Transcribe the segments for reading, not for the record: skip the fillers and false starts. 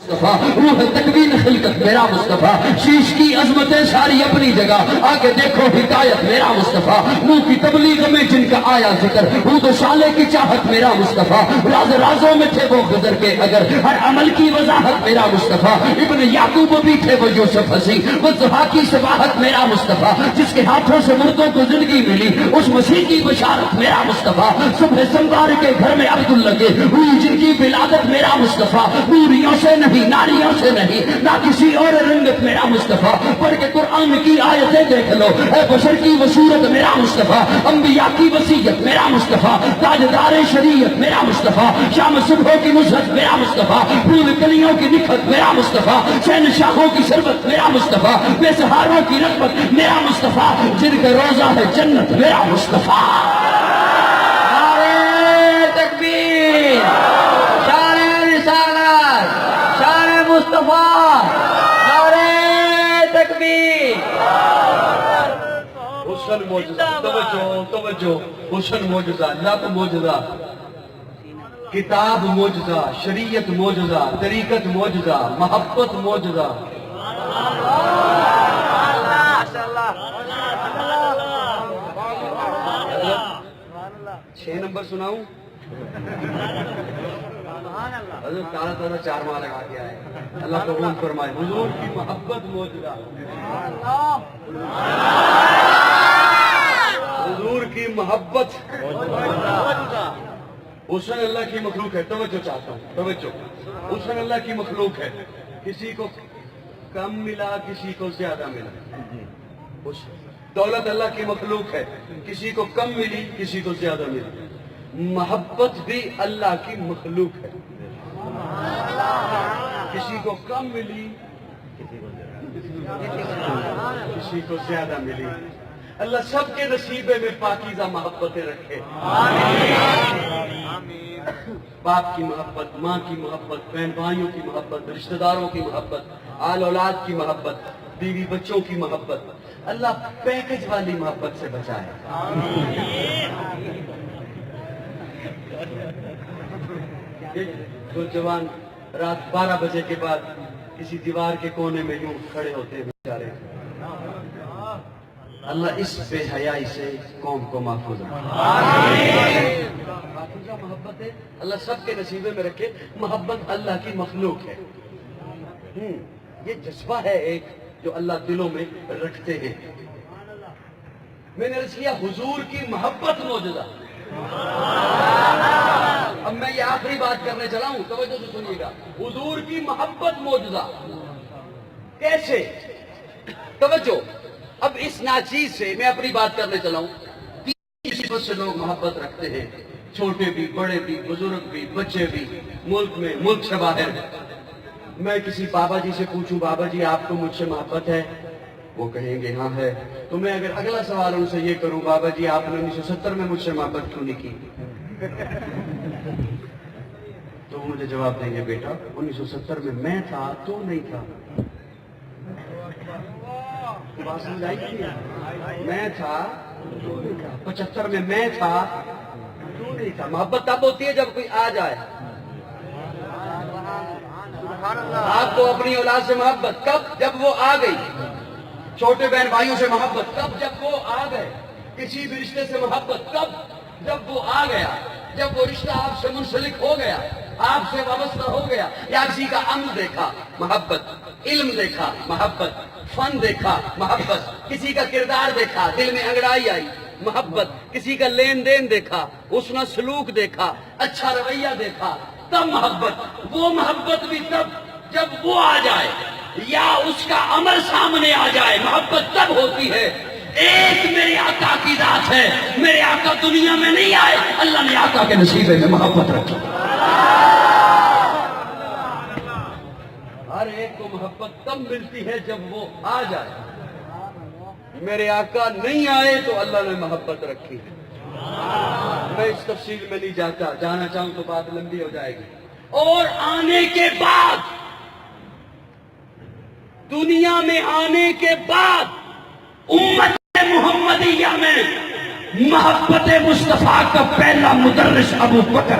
مصطفیٰ، روح تکوین خلقت میرا مصطفیٰ، شیش کی عظمتیں ساری اپنی جگہ، آگے دیکھو حکایت میرا مصطفیٰ، منہ کی تبلیغ میں جن کا آیا ذکر، عود و شالے کی چاہت میرا مصطفیٰ، راز رازوں میں تھے وہ گزر کے اگر، ہر عمل کی وضاحت میرا مصطفیٰ، ابن یعقوب بھی تھے وہ یوسف ہنسی، وہ ضحیٰ کی صباحت میرا مصطفیٰ، جس کے ہاتھوں سے مردوں کو زندگی ملی، اس مسیح کی بشارت میرا مصطفیٰ، صبح سموار کے گھر میں عبد لگے ہوئی جن کی ولادت میرا مصطفیٰ، نوریوں سے نہیں ناریوں سے نہیں نہ کسی اور رنگت میرا مصطفیٰ، پڑھ کے قرآن کی آیتیں دیکھ لو، اے بشر کی وصورت میرا مصطفیٰ، انبیاء کی وصیت میرا مصطفیٰ، تاجدار شریعت میرا مصطفیٰ، شام صبح کی نصرت میرا مصطفیٰ، پھول کلیوں کی نکھت میرا مصطفیٰ، شہنشاہوں کی شربت میرا مصطفیٰ، بے سہاروں کی رغبت میرا مصطفیٰ، جن کا روزہ ہے جنت میرا مصطفیٰ۔ نعرہ تکبیر، شان رسالت، شان مصطفیٰ، نعرہ تکبیر۔ حسن معجزہ، توجہ، حسن معجزہ، لب معجزہ، کتاب معجزہ، شریعت معجزہ، طریقت معجزہ، محبت معجزہ۔ 6 نمبر سناؤں؟ حضرت تعالیٰ 4 ماہ لگا کے آئے، اللہ قبول فرمائے۔ حضور کی محبت موجودہ، حضور کی محبت حسن اللہ کی مخلوق ہے۔ توجہ چاہتا ہوں، توجہ، حسن اللہ کی مخلوق ہے، کسی کو کم ملا کسی کو زیادہ ملا۔ دولت اللہ کی مخلوق ہے، کسی کو کم ملی کسی کو زیادہ ملی۔ محبت بھی اللہ کی مخلوق ہے، کسی کو کم ملی کسی کو زیادہ ملی۔ اللہ سب کے نصیبے میں پاکیزہ محبتیں رکھے۔ باپ کی محبت، ماں کی محبت، بہن بھائیوں کی محبت، رشتہ داروں کی محبت، آل اولاد کی محبت، بیوی بچوں کی محبت، اللہ پیکج والی محبت سے بچائے۔ دو جوان رات 12 بجے کے بعد کسی دیوار کے کونے میں یوں کھڑے ہوتے ہیں بیچارے۔ اللہ اس بے حیائی سے قوم کو محفوظ رکھے۔ محفوظہ محبت ہے، اللہ سب کے نصیبے میں رکھے۔ محبت اللہ کی مخلوق ہے، یہ جذبہ ہے ایک جو اللہ دلوں میں رکھتے ہیں۔ میں نے عرض کیا حضور کی محبت موجودہ۔ اب میں یہ آخری بات کرنے چلا ہوں، توجہ سے سنیے گا۔ حضور کی محبت موجودہ کیسے؟ توجہ، اب اس ناچیز سے میں اپنی بات کرنے چلا ہوں۔ 3 صفت سے لوگ محبت رکھتے ہیں، چھوٹے بھی، بڑے بھی، بزرگ بھی، بچے بھی، ملک میں، ملک سے باہر۔ میں کسی بابا جی سے پوچھوں، بابا جی آپ کو مجھ سے محبت ہے؟ وہ کہیں گے ہاں ہے۔ تو میں اگر اگلا سوال ان سے یہ کروں، بابا جی آپ نے 1970 میں مجھ سے محبت کیوں نہیں کی؟ تو مجھے جواب دیں گے بیٹا 1970 میں میں تھا تو نہیں تھا۔ بات سمجھ آئی کہ نہیں؟ میں تھا تو نہیں تھا۔ 75 میں میں تھا تو نہیں تھا۔ محبت تب ہوتی ہے جب کوئی آ جائے۔ آپ کو اپنی اولاد سے محبت کب؟ جب وہ آ گئی۔ چھوٹے بہن بھائیوں سے محبت کب؟ جب وہ آ گئے۔ کسی بھی رشتے سے محبت کب؟ جب وہ آ گیا، جب وہ رشتہ آپ سے منسلک ہو گیا، آپ سے وابستہ ہو گیا۔ یا کسی کا عمل دیکھا، محبت، علم دیکھا، محبت، فن دیکھا، محبت، کسی کا کردار دیکھا، دل میں انگڑائی آئی، محبت، کسی کا لین دین دیکھا، حسن سلوک دیکھا، اچھا رویہ دیکھا، تب محبت۔ وہ محبت بھی تب جب وہ آ جائے یا اس کا عمل سامنے آ جائے، محبت تب ہوتی ہے۔ ایک میرے آقا کی ذات ہے، میرے آقا دنیا میں نہیں آئے، اللہ نے آقا کے نصیبے میں محبت رکھی۔ ہر ایک کو محبت تب ملتی ہے جب وہ آ جائے۔ میرے آقا نہیں آئے تو اللہ نے محبت رکھی۔ میں اس تفصیل میں نہیں جاتا، جانا چاہوں تو بات لمبی ہو جائے گی۔ اور آنے کے بعد، دنیا میں آنے کے بعد امت محمدیہ میں محبت مصطفیٰ کا پہلا مدرس ابو بکر۔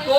2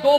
2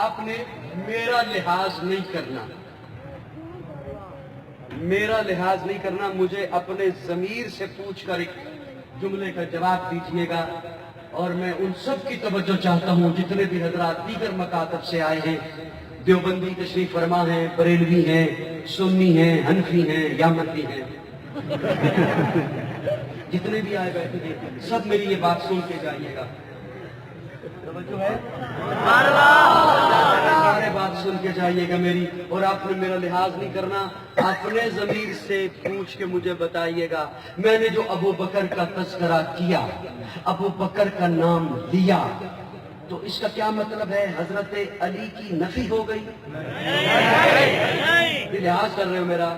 آپ نے میرا لحاظ نہیں کرنا، میرا لحاظ نہیں کرنا، مجھے اپنے ضمیر سے پوچھ کر ایک جملے کا جواب دیجیے گا، اور میں ان سب کی توجہ چاہتا ہوں جتنے بھی حضرات دیگر مکاتب سے آئے ہیں، دیوبندی تشریف فرما ہیں، بریلوی ہیں، سنی ہیں، حنفی ہیں، یامنی ہیں، جتنے بھی آئے بیٹھے ہیں سب میری یہ بات سن کے جائیے گا، توجہ ہے؟ سارے بات سن کے جائیے گا میری، اور آپ نے میرا لحاظ نہیں کرنا، اپنے ضمیر سے پوچھ کے مجھے بتائیے گا، میں نے جو ابو بکر کا تذکرہ کیا، ابو بکر کا نام لیا، تو اس کا کیا مطلب ہے؟ حضرت علی کی نفی ہو گئی؟ یہ لحاظ کر رہے ہو میرا؟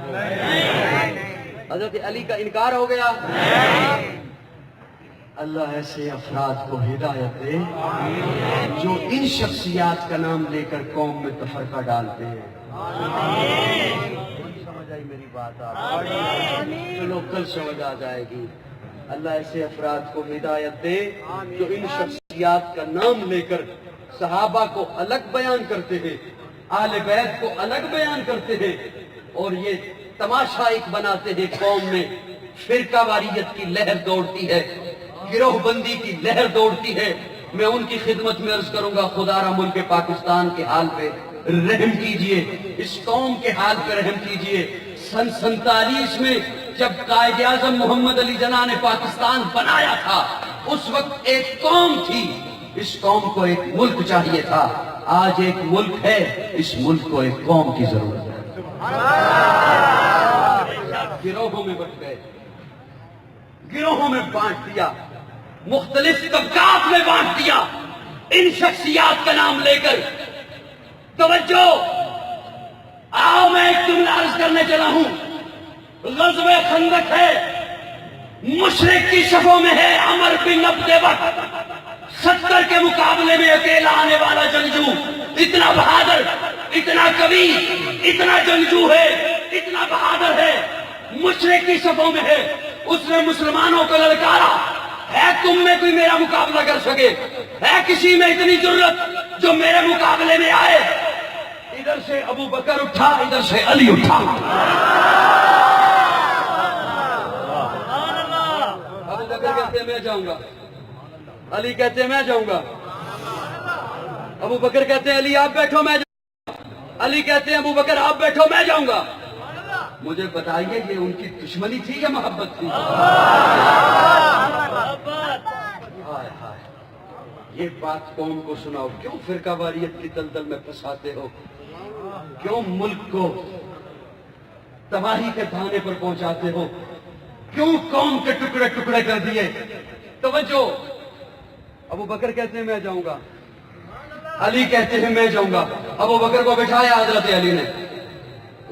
حضرت علی کا انکار ہو گیا؟ اللہ ایسے افراد کو ہدایت دے جو ان شخصیات کا نام لے کر قوم میں تفرقہ ڈالتے ہیں۔ سمجھ آئی میری بات؟ آپ چلو کل سمجھ آ جائے گی۔ اللہ ایسے افراد کو ہدایت دے جو ان شخصیات کا نام لے کر صحابہ کو الگ بیان کرتے ہیں، اہل بیت کو الگ بیان کرتے ہیں، اور یہ تماشا ایک بناتے ہیں، قوم میں فرقہ واریت کی لہر دوڑتی ہے، گروہ بندی کی لہر دوڑتی ہے۔ میں ان کی خدمت میں عرض کروں گا، خدا را ملک پاکستان کے حال پہ رحم کیجئے، اس قوم کے حال پہ رحم کیجئے۔ سن 47 میں جب قائد اعظم محمد علی جناح نے پاکستان بنایا تھا، اس وقت ایک قوم تھی، اس قوم کو ایک ملک چاہیے تھا۔ آج ایک ملک ہے، اس ملک کو ایک قوم کی ضرورت ہے۔ گروہوں میں بٹ گئے، گروہوں میں بانٹ دیا، مختلف طبقات میں بانٹ دیا، ان شخصیات کا نام لے کر۔ توجہ، آؤ میں ایک جملہ عرض کرنے چلا ہوں، غزوہ خندق ہے، مشرک کی صفوں میں ہے عمر بن عبد وقت، 70 کے مقابلے میں اکیلا آنے والا جنگجو، اتنا بہادر، اتنا قوی، اتنا جنگجو ہے، اتنا بہادر ہے، مشرک کی صفوں میں ہے۔ اس نے مسلمانوں کو للکارا، ہے تم میں کوئی میرا مقابلہ کر سکے؟ ہے کسی میں اتنی جرأت جو میرے مقابلے میں آئے؟ ادھر سے ابو بکر اٹھا، ادھر سے علی اٹھا۔ ابو بکر کہتے ہیں میں جاؤں گا، علی کہتے ہیں میں جاؤں گا، ابو بکر کہتے ہیں علی آپ بیٹھو میں جاؤں گا، علی کہتے ہیں ابو بکر آپ بیٹھو میں جاؤں گا۔ مجھے بتائیے یہ ان کی دشمنی تھی یا محبت تھی؟ ہائے ہائے، یہ بات قوم کو سناؤ، کیوں فرقہ واریت کی دلدل میں پھنساتے ہو؟ کیوں ملک کو تباہی کے دھانے پر پہنچاتے ہو؟ کیوں قوم کے ٹکڑے ٹکڑے کر دیے؟ توجہ، ابو بکر کہتے ہیں میں جاؤں گا، علی کہتے ہیں میں جاؤں گا۔ ابو بکر کو بٹھایا حضرت علی نے،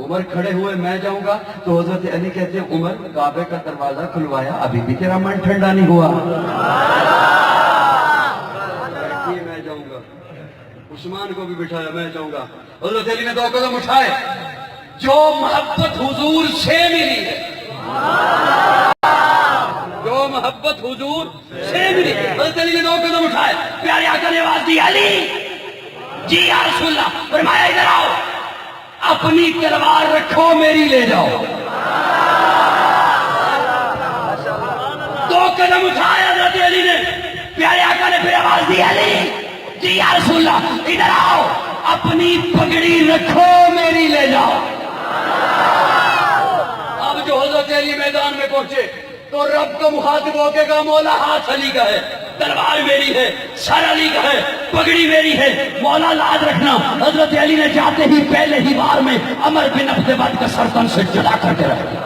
عمر کھڑے ہوئے میں جاؤں گا، تو حضرت علی کہتے ہیں عمر کعبے کا دروازہ کھلوایا، ابھی بھی تیرا من ٹھنڈا نہیں ہوا؟ میں جاؤں گا۔ عثمان کو بھی بٹھایا میں جاؤں گا۔ حضرت علی نے 2 قدم اٹھائے۔ جو محبت حضور سے ملی ہے، جو محبت حضور سے ملی ہے، حضرت علی نے 2 قدم اٹھائے، پیارے آقا نے آواز دی علی جی یا رسول اللہ، فرمایا ادھر آؤ، اپنی تلوار رکھو میری لے جاؤ۔ 2 قدم اٹھائے حضرت علی نے، پیارے آقا نے پھر آواز دی علی جی یا رسول اللہ ادھر آؤ، اپنی پگڑی رکھو میری لے جاؤ۔ اب جو حضرت علی میدان میں پہنچے تو رب کو مخاطب ہو کے کہا مولا ہاتھ علی کا ہے، تلوار میری ہے، سر علی کا ہے، پگڑی میری ہے، مولا لاز رکھنا۔ حضرت علی نے جاتے ہی پہلے ہی بار میں عمر بن عبد وقت کا سر تن سے جدا کر کے رکھ دیا۔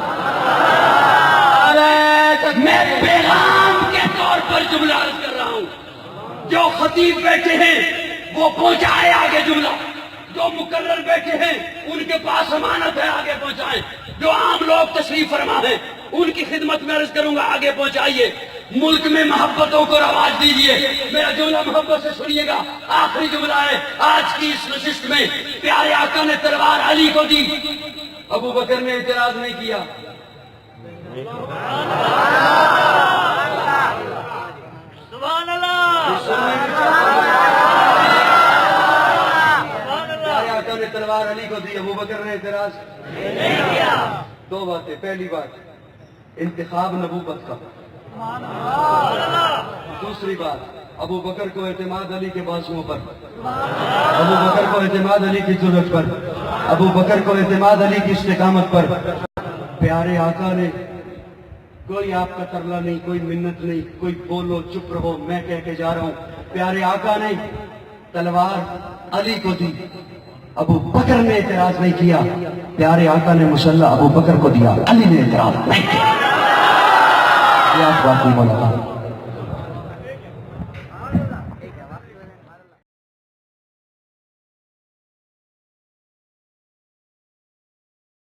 میں پیغام کے طور پر جملہ عرض کر رہا ہوں، جو خطیب بیٹھے ہیں وہ پہنچائے آگے جملہ، جو مقرر بیٹھے ہیں ان کے پاس امانت ہے آگے پہنچائیں، جو عام لوگ تشریف فرما ہیں ان کی خدمت میں عرض کروں گا آگے پہنچائیے۔ ملک میں محبتوں کو رواج دیجئے۔ میرا جملہ محبت سے سنیے گا، آخری جملہ ہے آج کی اس نشست میں۔ پیارے آقا نے تلوار علی کو دی، ابو بکر نے اعتراض نہیں کیا، سبحان اللہ، تلوار علی کو دی، ابو بکر نے اعتراض دو باتیں، پہلی بات انتخاب نبوت کا، دوسری بات ابو بکر کو اعتماد علی کے بازوؤں پر، ابو بکر کو اعتماد علی کی ضرورت پر، ابو بکر کو اعتماد علی کی استقامت پر۔ پیارے آقا نے کوئی آپ کا ترلا نہیں، کوئی منت نہیں، کوئی بولو چپ رہو میں کہہ کے جا رہا ہوں، پیارے آقا نے تلوار علی کو دی، ابو بکر نے اعتراض نہیں کیا، پیارے آقا نے مسلح ابو بکر کو دیا، علی نے اعتراض نہیں کیا۔ یہ آپ بات نہیں بولا تھا۔